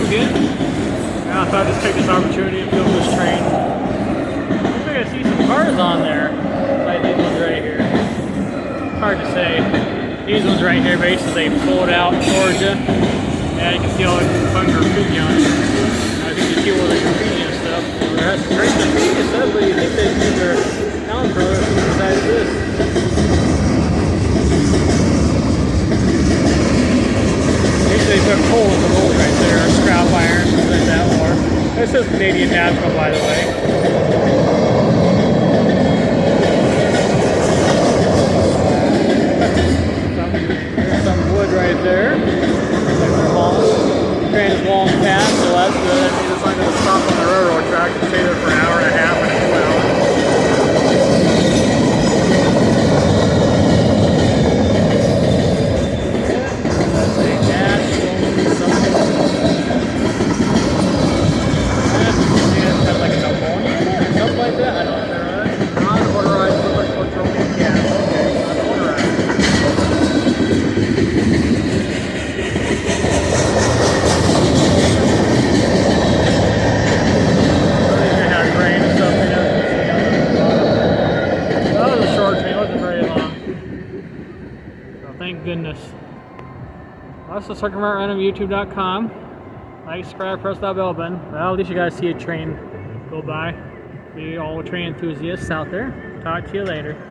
again. And I thought I'd just take this opportunity and film this train. I think I see some cars on there, like these ones right here. Hard to say. These ones right here, basically they pulled out Georgia. And you can see all the fun graffiti on it. I think you see all the graffiti and stuff. That's great graffiti and stuff, but you think they'd use their town colors besides this. Usually they put coal in the mold right there, or scrap iron, something like that more. This is Canadian National, by the way. There's some wood right there. The train is long past, so that's good. That means it's not going to stop on the railroad track and stay there for an hour and a half and 2 hours. That's a gas something. That's like an ammonia or something like that. I don't know. Non-motorized petroleum gas. Okay, non-motorized. Thank goodness. Also, CircuitMartRandom.youtube.com. Like, subscribe, press that bell button. Well, at least you guys see a train go by. Be all train enthusiasts out there. Talk to you later.